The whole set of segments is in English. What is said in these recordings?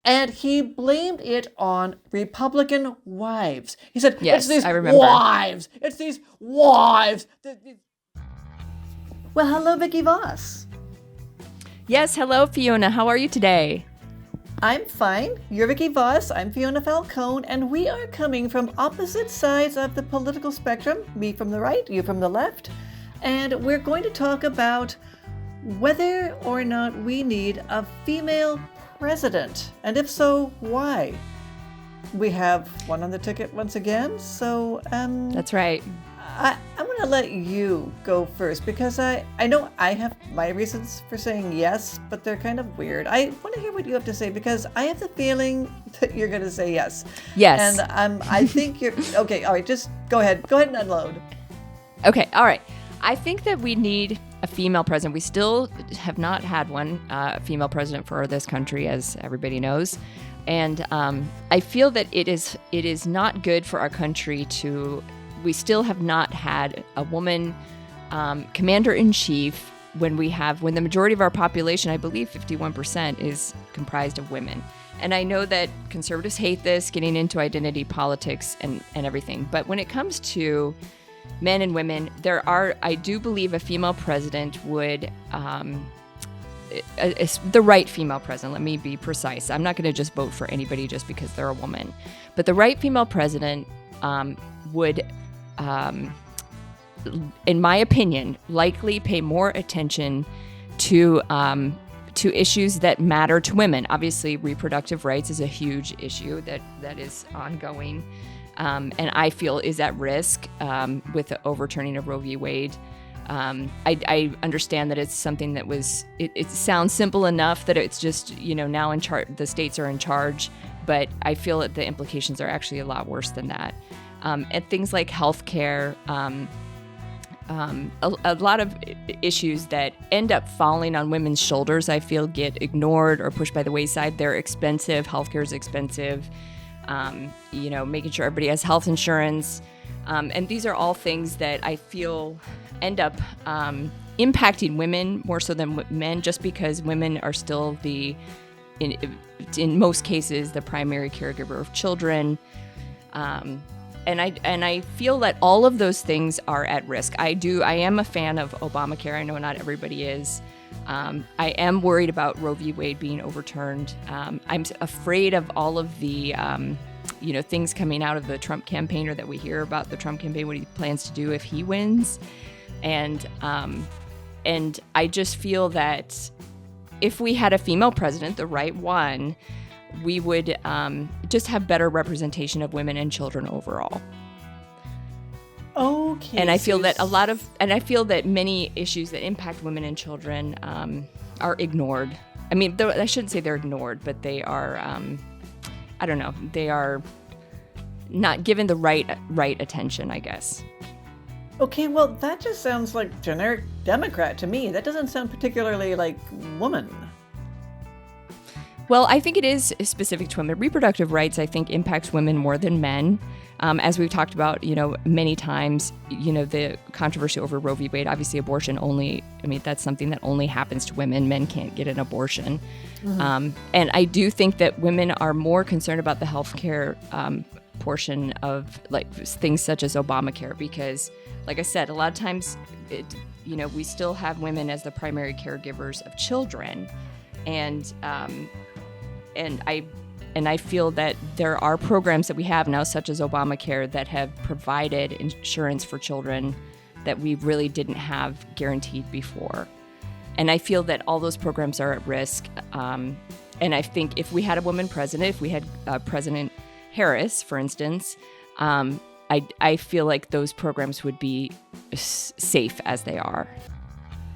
And he blamed it on Republican wives. He said, Yes, it's these I remember. wives. It's these wives. Well, hello, Vicky Voss. Yes, hello, Fiona. How are you today? I'm fine. You're Vicky Voss. I'm Fiona Falcone, and we are coming from opposite sides of the political spectrum. Me from the right, you from the left. And we're going to talk about whether or not we need a female president, and if so, why? We have one on the ticket once again, so That's right. I'm going to let you go first because I know I have my reasons for saying yes, but they're kind of weird. I want to hear what you have to say because I have the feeling that you're going to say yes. Yes. And I think you're okay. All right, just go ahead. Go ahead and unload. Okay, all right. I think that we need a female president. We still have not had one female president for this country, as everybody knows. And I feel that it is not good for our country to. We still have not had a woman commander-in-chief when the majority of our population, I believe 51%, is comprised of women. And I know that conservatives hate this, getting into identity politics and everything. But when it comes to men and women, I do believe a female president would, the right female president, let me be precise. I'm not going to just vote for anybody just because they're a woman. But the right female president would, in my opinion, likely pay more attention to issues that matter to women. Obviously, reproductive rights is a huge issue that is ongoing. And I feel is at risk with the overturning of Roe v. Wade. I understand that it's something that it sounds simple enough that it's just, now in charge, the states are in charge, but I feel that the implications are actually a lot worse than that. And things like healthcare, a lot of issues that end up falling on women's shoulders, I feel, get ignored or pushed by the wayside. They're expensive. Healthcare is expensive. Making sure everybody has health insurance. And these are all things that I feel end up impacting women more so than men, just because women are still in most cases, the primary caregiver of children. And I feel that all of those things are at risk. I am a fan of Obamacare. I know not everybody is. I am worried about Roe v. Wade being overturned. I'm afraid of all of the, things coming out of the Trump campaign, or that we hear about the Trump campaign, what he plans to do if he wins. And I just feel that if we had a female president, the right one, we would just have better representation of women and children overall. Okay. And I feel that many issues that impact women and children are ignored. I mean, I shouldn't say they're ignored, but they are, they are not given the right attention, I guess. Okay, well, that just sounds like generic Democrat to me. That doesn't sound particularly like woman. Well, I think it is specific to women. Reproductive rights, I think, impacts women more than men. As we've talked about, many times, the controversy over Roe v. Wade, obviously abortion that's something that only happens to women. Men can't get an abortion. Mm-hmm. And I do think that women are more concerned about the healthcare portion of things such as Obamacare, because, like I said, a lot of times, we still have women as the primary caregivers of children. And I feel that there are programs that we have now, such as Obamacare, that have provided insurance for children that we really didn't have guaranteed before. And I feel that all those programs are at risk. And I think if we had a woman president, if we had President Harris, for instance, I feel like those programs would be safe as they are.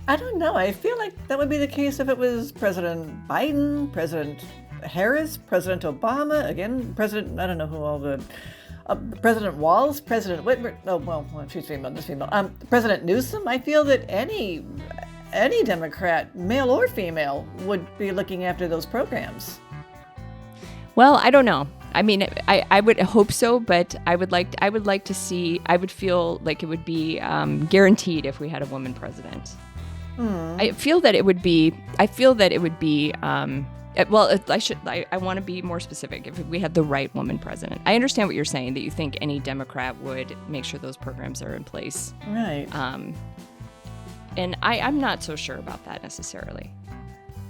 I don't know. I feel like that would be the case if it was President Biden, President Harris, President Obama, again, President, I don't know who all the, President Walz, President Whitmer, she's female, this female, President Newsom. I feel that any Democrat, male or female, would be looking after those programs. Well, I don't know. I mean, I would hope so, but I would like to see, I would feel like it would be guaranteed if we had a woman president. I feel that it would be I want to be more specific. If we had the right woman president, I understand what you're saying, that you think any Democrat would make sure those programs are in place. Right. And I'm not so sure about that necessarily.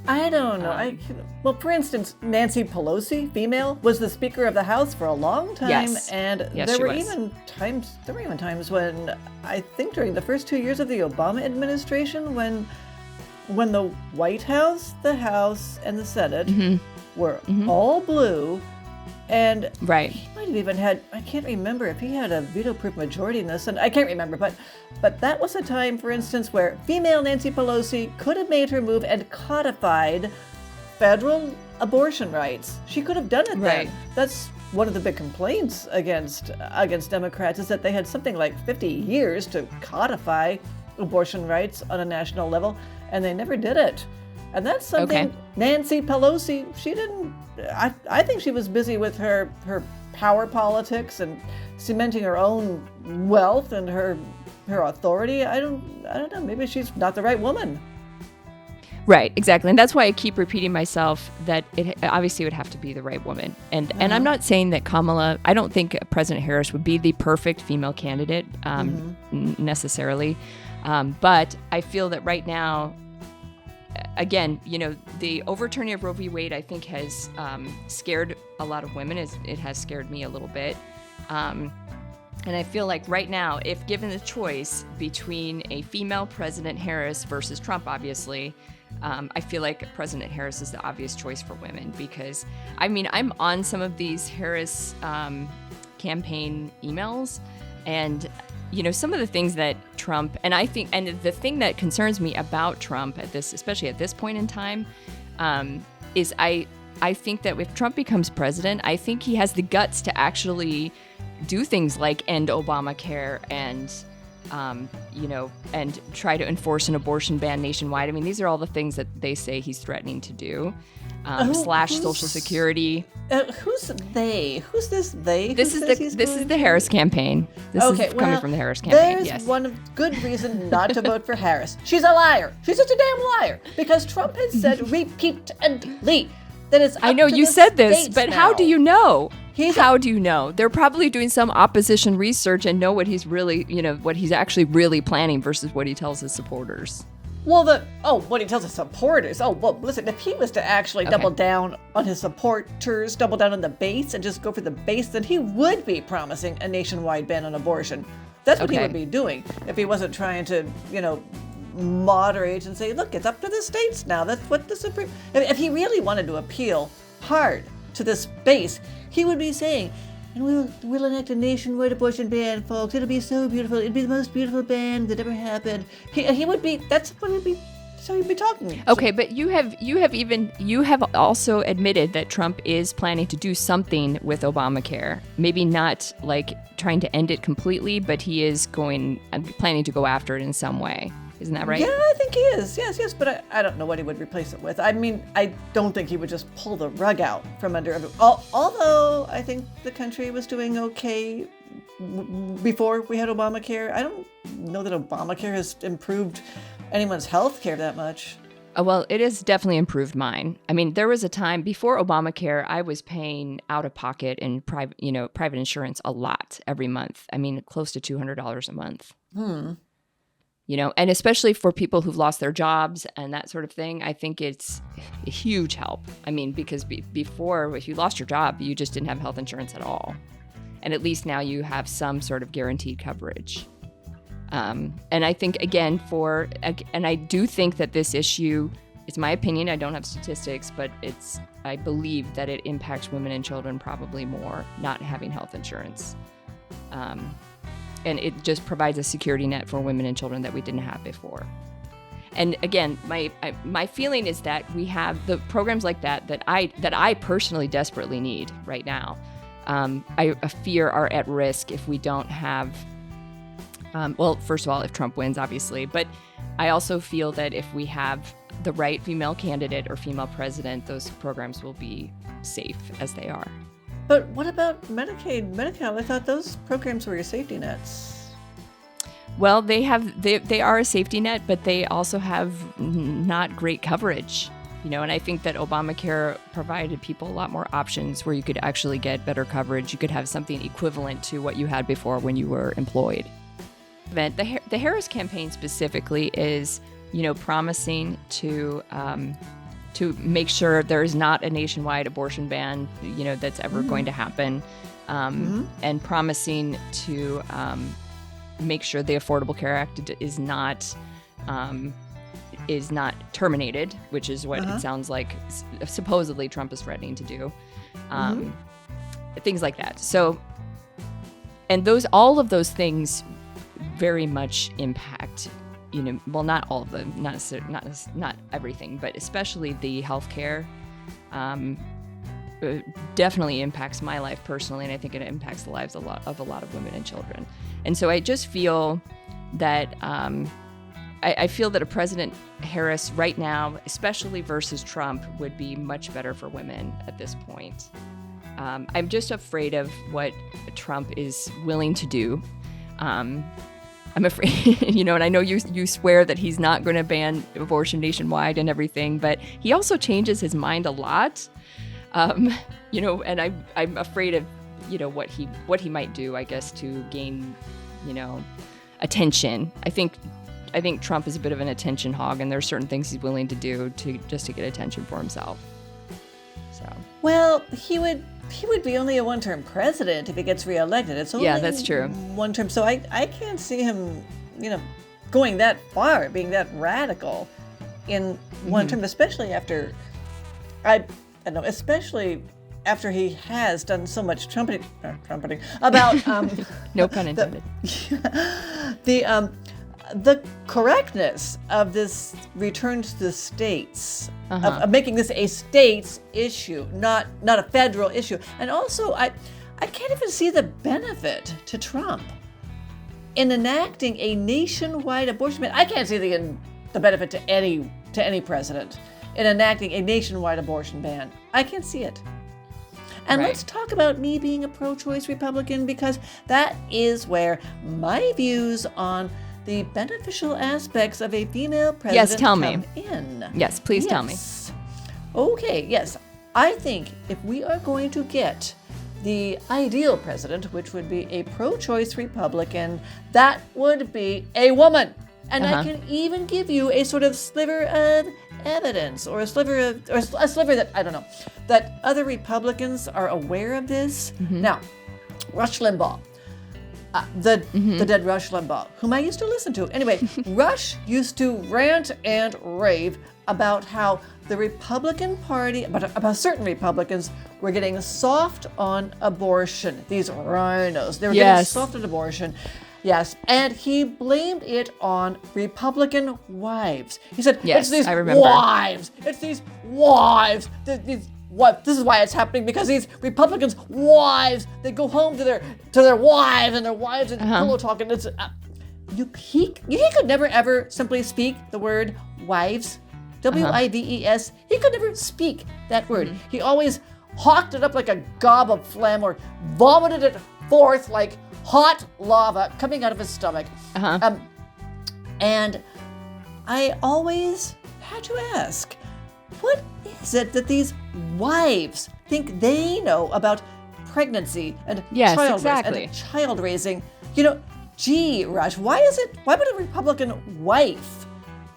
I don't know. Well, for instance, Nancy Pelosi, female, was the Speaker of the House for a long time, Yes. and Yes, there she were was. even times when I think during the first 2 years of the Obama administration, when the White House, the House, and the Senate were all blue, and Right. he might have even had, I can't remember if he had a veto-proof majority in the Senate. I can't remember, but that was a time, for instance, where female Nancy Pelosi could have made her move and codified federal abortion rights. She could have done it Right. then. That's one of the big complaints against Democrats, is that they had something like 50 years to codify abortion rights on a national level, and they never did it. And that's something Nancy Pelosi, she didn't, I think she was busy with her power politics and cementing her own wealth and her authority. I don't know, maybe she's not the right woman. Right, exactly. And that's why I keep repeating myself that it obviously would have to be the right woman. And I'm not saying that I don't think President Harris would be the perfect female candidate necessarily. But I feel that right now, again, the overturning of Roe v. Wade, I think, has scared a lot of women. It has scared me a little bit. And I feel like right now, if given the choice between a female President Harris versus Trump, obviously, I feel like President Harris is the obvious choice for women, because, I'm on some of these Harris campaign emails, and some of the things that Trump, and the thing that concerns me about Trump especially at this point in time, is I think that if Trump becomes president, I think he has the guts to actually do things like end Obamacare and and try to enforce an abortion ban nationwide. These are all the things that they say he's threatening to do. Slash Social Security. Who's they? Who's this they? This is the Harris campaign. This is coming from the Harris campaign. There's one good reason not to vote for Harris. She's a liar. She's just a damn liar. Because Trump has said repeatedly that it's up I know to you the said this, states but now. how do you know? How do you know? They're probably doing some opposition research and know what he's really, what he's actually really planning versus what he tells his supporters. Well, what he tells his supporters. Oh, well, listen, if he was to actually double down on his supporters, double down on the base and just go for the base, then he would be promising a nationwide ban on abortion. That's what he would be doing if he wasn't trying to, moderate and say, look, it's up to the states now. That's what the Supreme... If he really wanted to appeal hard to this base, he would be saying, and we'll enact a nationwide abortion ban, folks. It'll be so beautiful. It'll be the most beautiful ban that ever happened. He would be, that's what he'd be, so he'd be talking. Okay, but you have also admitted that Trump is planning to do something with Obamacare. Maybe not like trying to end it completely, but he is planning to go after it in some way. Isn't that right? Yeah, I think he is. Yes. But I don't know what he would replace it with. I don't think he would just pull the rug out from under it. Although I think the country was doing okay before we had Obamacare. I don't know that Obamacare has improved anyone's health care that much. Well, it has definitely improved mine. There was a time before Obamacare, I was paying out of pocket in private insurance a lot every month. Close to $200 a month. And especially for people who've lost their jobs and that sort of thing, I think it's a huge help. Because before, if you lost your job, you just didn't have health insurance at all. And at least now you have some sort of guaranteed coverage. And I think, again, and I do think that this issue, it's my opinion, I don't have statistics, but I believe that it impacts women and children probably more not having health insurance. And it just provides a security net for women and children that we didn't have before. And again, my feeling is that we have the programs like that I personally desperately need right now. I fear are at risk if we don't have. First of all, if Trump wins, obviously, but I also feel that if we have the right female candidate or female president, those programs will be safe as they are. But what about Medicaid, Medi-Cal? I thought those programs were your safety nets. Well, they are a safety net, but they also have not great coverage. And I think that Obamacare provided people a lot more options where you could actually get better coverage. You could have something equivalent to what you had before when you were employed. The Harris campaign specifically is, promising to make sure there is not a nationwide abortion ban, that's ever going to happen, and promising to make sure the Affordable Care Act is not terminated, which is what it sounds like supposedly Trump is threatening to do. Things like that. So, and all of those things very much impact, well, not all of them, not everything, but especially the healthcare. Definitely impacts my life personally, and I think it impacts the lives of a lot of women and children. And so I just feel that I feel that a President Harris right now, especially versus Trump, would be much better for women at this point. I'm just afraid of what Trump is willing to do. I'm afraid, and I know you swear that he's not going to ban abortion nationwide and everything, but he also changes his mind a lot. And I'm afraid of, what he might do, I guess, to gain, attention. I think Trump is a bit of an attention hog, and there are certain things he's willing to do to get attention for himself. So. Well, he would be only a one-term president if he gets reelected. It's only that's true. One term, so I can't see him, going that far, being that radical in one term, especially after especially after he has done so much trumpeting about no pun intended. The correctness of this return to the states, of making this a states issue, not a federal issue. And also, I can't even see the benefit to Trump in enacting a nationwide abortion ban. I can't see the benefit to any president in enacting a nationwide abortion ban. I can't see it. And let's talk about me being a pro-choice Republican, because that is where my views on the beneficial aspects of a female president come in. Yes, please tell me. Okay, yes. I think if we are going to get the ideal president, which would be a pro-choice Republican, that would be a woman. And I can even give you a sort of sliver of evidence, or a sliver that, I don't know, that other Republicans are aware of this. Now, Rush Limbaugh. The dead Rush Limbaugh, whom I used to listen to. Anyway, Rush used to rant and rave about how the Republican Party, about certain Republicans, were getting soft on abortion. These rhinos, they were getting soft on abortion. Yes, and he blamed it on Republican wives. He said, it's these wives. It's these wives. This is why it's happening, because these Republicans' wives, they go home to their wives, and their wives and pillow talk, and it's he could never ever simply speak the word wives, wives. He could never speak that word. He always hawked it up like a gob of phlegm, or vomited it forth like hot lava coming out of his stomach. And I always had to ask, what is it that these wives think they know about pregnancy and child raising? Gee, Rush, why would a Republican wife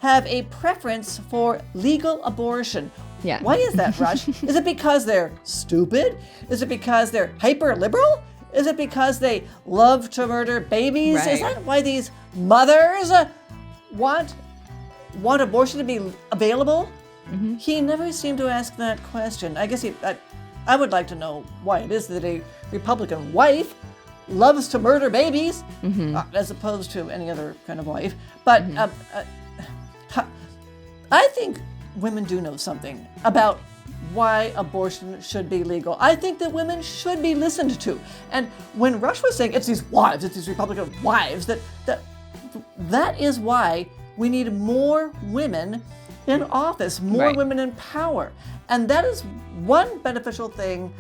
have a preference for legal abortion? Yeah. Why is that, Rush? Is it because they're stupid? Is it because they're hyper-liberal? Is it because they love to murder babies? Right. Is that why these mothers want abortion to be available? He never seemed to ask that question. I guess I would like to know why it is that a Republican wife loves to murder babies, as opposed to any other kind of wife. But I think women do know something about why abortion should be legal. I think that women should be listened to. And when Rush was saying it's these Republican wives, that is why we need more women in office, more women in power. And that is one beneficial thing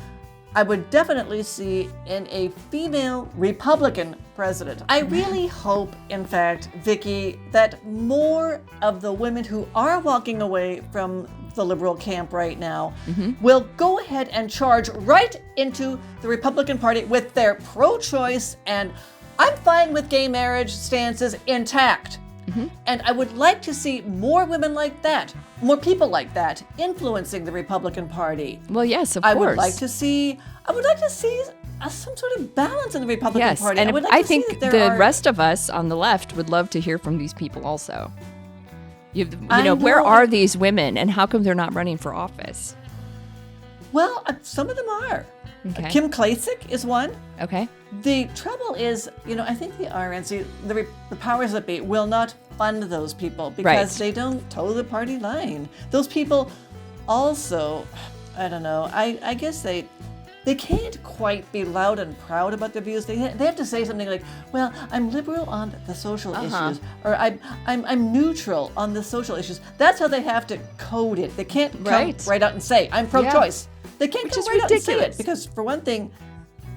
I would definitely see in a female Republican president. I really hope, in fact, Vicki, that more of the women who are walking away from the liberal camp right now will go ahead and charge right into the Republican Party with their pro-choice and I'm fine with gay marriage stances intact. And I would like to see more women like that, more people like that, influencing the Republican Party. Well, yes, of course. I would like to see some sort of balance in the Republican Party. And I think the rest of us on the left would love to hear from these people also. You know, where are these women, and how come they're not running for office? Well, some of them are. Okay. Kim Klacik is one. Okay. The trouble is, I think the RNC, the powers that be, will not fund those people because they don't toe the party line. Those people also, I don't know, I guess they can't quite be loud and proud about their views. They have to say something like, well, I'm liberal on the social issues, or I'm neutral on the social issues. That's how they have to code it. They can't come right out and say, I'm pro-choice. They can't come right out and say it because, for one thing,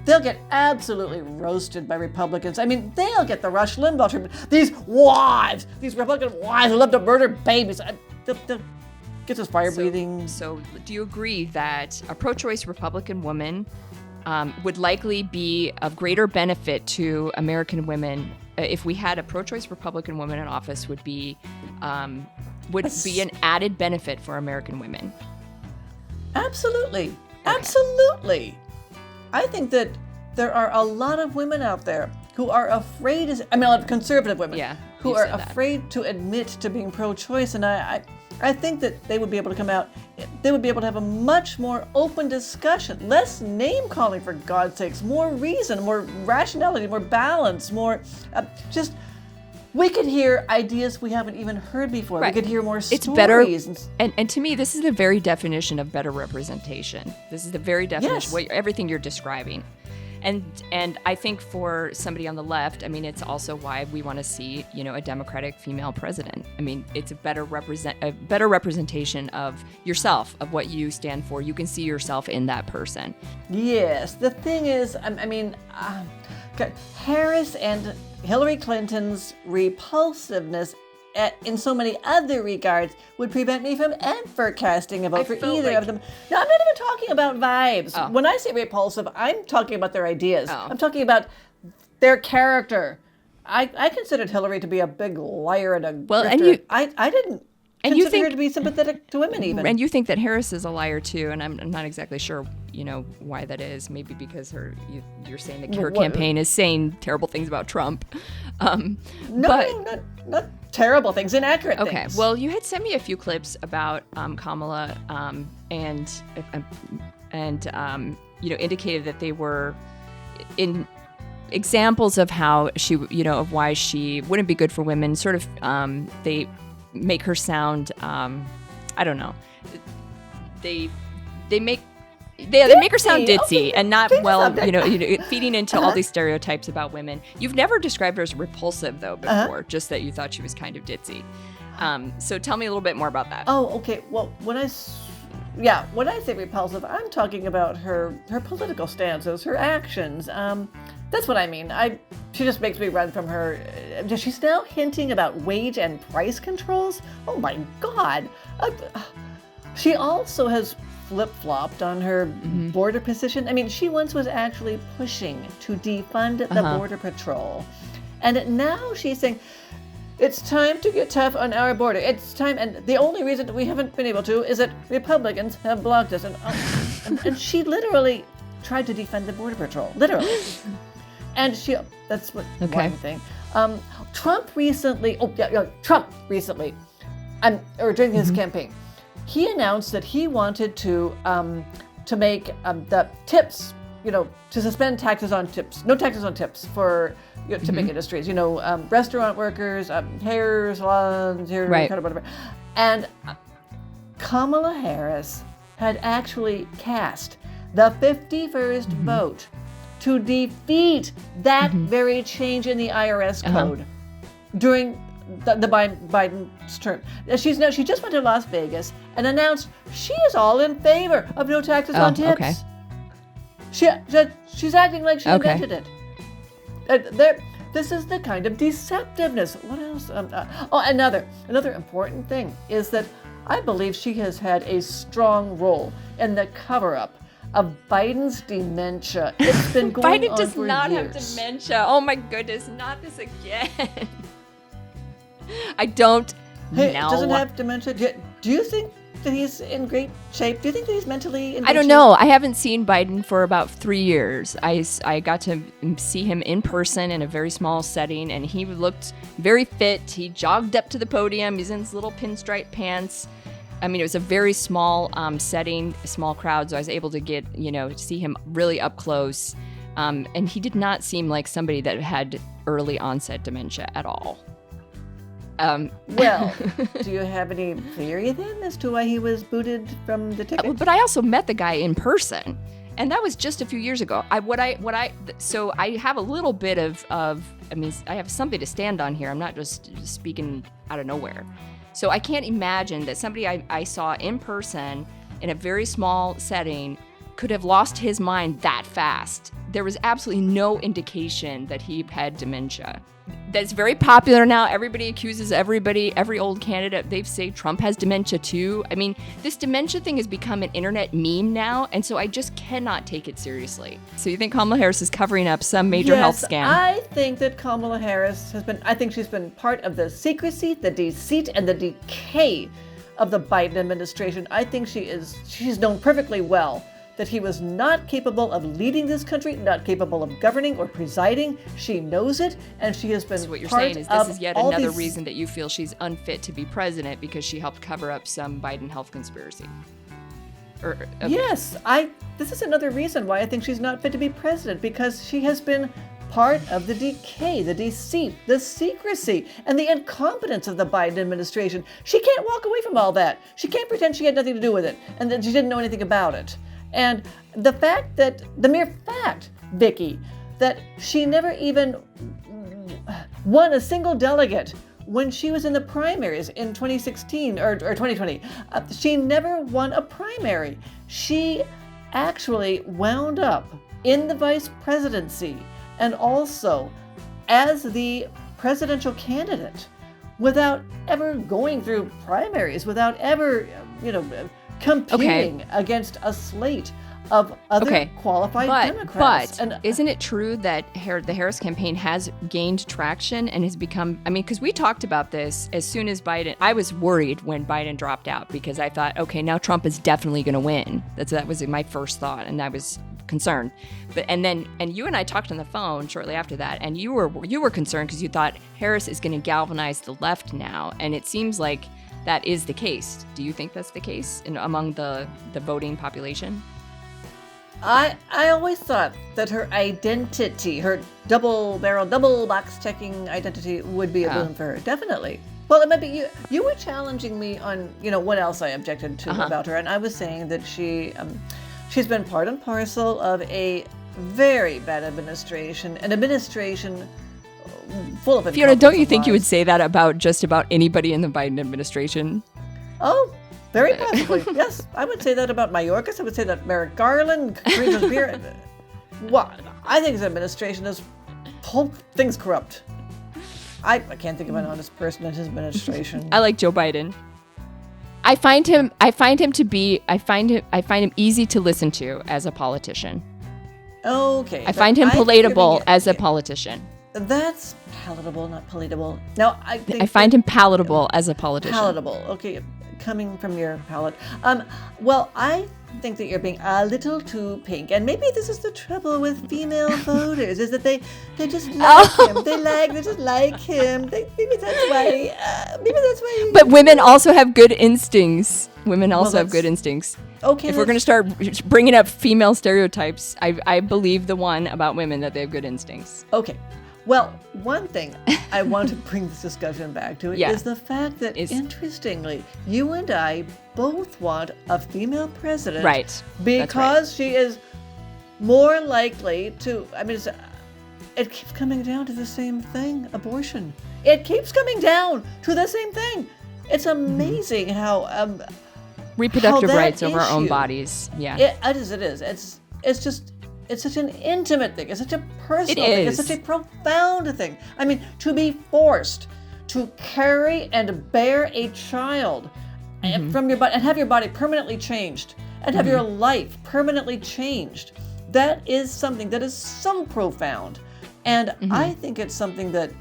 they'll get absolutely roasted by Republicans. I mean, they'll get the Rush Limbaugh treatment. These wives, these Republican wives who love to murder babies, they'll get those fire-breathing. So do you agree that a pro-choice Republican woman would likely be of greater benefit to American women if we had a pro-choice Republican woman in office would be an added benefit for American women? Absolutely. Okay. Absolutely. I think that there are a lot of women out there who are afraid, a lot of conservative women, who are afraid to admit to being pro-choice. And I think that they would be able to come out, they would be able to have a much more open discussion, less name-calling, for God's sakes, more reason, more rationality, more balance, more we could hear ideas we haven't even heard before. We could hear more stories. It's better, and to me, this is the very definition of better representation. This is the very definition, everything you're describing. And I think for somebody on the left, it's also why we want to see, a Democratic female president. It's a better representation of yourself, of what you stand for. You can see yourself in that person. Yes. The thing is, Harris and Hillary Clinton's repulsiveness in so many other regards would prevent me from ever casting a vote for either of them. No, I'm not even talking about vibes. When I say repulsive, I'm talking about their ideas. I'm talking about their character. I considered Hillary to be a big liar and a grifter. I didn't consider her to be sympathetic to women even. And you think that Harris is a liar too, and I'm not exactly sure, why that is. Maybe because you're saying that her campaign is saying terrible things about Trump. Not terrible things, inaccurate things. Okay, well, you had sent me a few clips about Kamala, and indicated that they were in examples of how she, of why she wouldn't be good for women. Sort of, they make her sound, I don't know. They make her sound ditzy and not feeding into all these stereotypes about women. You've never described her as repulsive though before, just that you thought she was kind of ditzy. So tell me a little bit more about that. Oh, okay. Well, when I say repulsive, I'm talking about her political stances, her actions. That's what I mean. She just makes me run from her. She's now hinting about wage and price controls. Oh my God. She also has flip-flopped on her border position. She once was actually pushing to defund the Border Patrol. And now she's saying, it's time to get tough on our border. It's time, and the only reason that we haven't been able to is that Republicans have blocked us. And she literally tried to defund the Border Patrol, literally. And that's what one thing. Trump recently, during his campaign, he announced that he wanted to make the tips, to suspend taxes on tips, no taxes on tips for tipping industries, restaurant workers, hair salons, whatever. And Kamala Harris had actually cast the 51st vote to defeat that very change in the IRS code during the Biden's term. She just went to Las Vegas and announced she is all in favor of no taxes on tips. She's acting like she Okay. invented it. This is the kind of deceptiveness. What else? Another important thing is that I believe she has had a strong role in the cover-up of Biden's dementia. It's been going Biden on does for not years. have dementia. Oh my goodness, not this again. I don't Hey, know. doesn't have dementia. Do you think that he's in great shape? Do you think that he's mentally in I great don't shape? know. I haven't seen Biden for about 3 years. I got to see him in person in a very small setting, and he looked very fit. He jogged up to the podium. He's in his little pinstripe pants. I mean, it was a very small setting, a small crowd, so I was able to get, to see him really up close. And he did not seem like somebody that had early onset dementia at all. Well, do you have any theory then as to why he was booted from the ticket? But I also met the guy in person, and that was just a few years ago. So I have a little bit of I have something to stand on here. I'm not just speaking out of nowhere. So I can't imagine that somebody I saw in person in a very small setting could have lost his mind that fast. There was absolutely no indication that he had dementia. That's very popular now. Everybody accuses every old candidate. They say Trump has dementia too. I mean, this dementia thing has become an internet meme now, and so I just cannot take it seriously. So you think Kamala Harris is covering up some major health scam? I think that Kamala Harris I think she's been part of the secrecy, the deceit, and the decay of the Biden administration. I think she's known perfectly well that he was not capable of leading this country, not capable of governing or presiding. She knows it, and she has been So what you're part saying is of this is yet all another these- reason that you feel she's unfit to be president because she helped cover up some Biden health conspiracy. Okay. Yes, this is another reason why I think she's not fit to be president, because she has been part of the decay, the deceit, the secrecy, and the incompetence of the Biden administration. She can't walk away from all that. She can't pretend she had nothing to do with it and that she didn't know anything about it. And the mere fact, Vicki, that she never even won a single delegate when she was in the primaries in 2016 or 2020. She never won a primary. She actually wound up in the vice presidency and also as the presidential candidate without ever going through primaries, without ever, competing against a slate of other qualified Democrats. But isn't it true that the Harris campaign has gained traction and has become, because we talked about this as soon as Biden, I was worried when Biden dropped out because I thought, okay, now Trump is definitely going to win. That was my first thought, and I was concerned. And you and I talked on the phone shortly after that, and you were concerned because you thought Harris is going to galvanize the left now, and it seems like that is the case. Do you think that's the case among the voting population? I always thought that her identity, her double box checking identity would be a boon for her. Definitely. Well, it might be you were challenging me on, what else I objected to about her. And I was saying that she's been part and parcel of a very bad administration, an administration full of Fiona, don't you think you would say that about just about anybody in the Biden administration? Oh, very possibly. Yes, I would say that about Mayorkas. I would say that Merrick Garland, Karina Beer. Well, I think his administration is whole thing's corrupt. I can't think of an honest person in his administration. I like Joe Biden. I find him easy to listen to as a politician. Okay. I find him palatable as a politician. That's palatable, not palatable. No, I find him palatable as a politician. Palatable. Okay, coming from your palate. Well, I think that you're being a little too pink, and maybe this is the trouble with female voters, is that they just like him. They just like him. Maybe that's why. But women also have good instincts. Have good instincts. Okay. If we're going to start bringing up female stereotypes, I believe the one about women that they have good instincts. Okay. Well, one thing I want to bring this discussion back to is the fact that, interestingly, you and I both want a female president. Right. Because she is more likely to, it keeps coming down to the same thing, abortion. It keeps coming down to the same thing. It's amazing how... reproductive rights over our own bodies. Yeah. It is. It's just it's such an intimate thing. It's such a personal It thing. is. It's such a profound thing. I mean, to be forced to carry and bear a child from your body and have your body permanently changed and have your life permanently changed, that is something that is so profound. And I think it's something that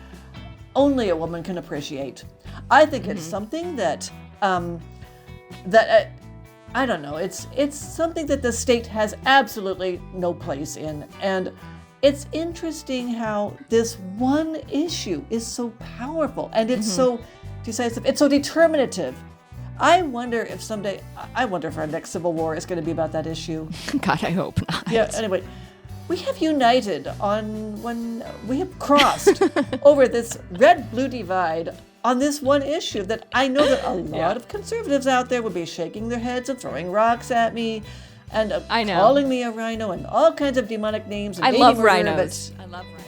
only a woman can appreciate. I think it's something that I don't know. It's something that the state has absolutely no place in, and it's interesting how this one issue is so powerful and it's so decisive. It's so determinative. I wonder if our next civil war is going to be about that issue. God, I hope not. Yeah. Anyway, we have united we have crossed over this red-blue divide on this one issue that I know that a lot of conservatives out there would be shaking their heads and throwing rocks at me and I know. calling me a rhino and all kinds of demonic names. And I baby love murderer, rhinos. I love rhinos.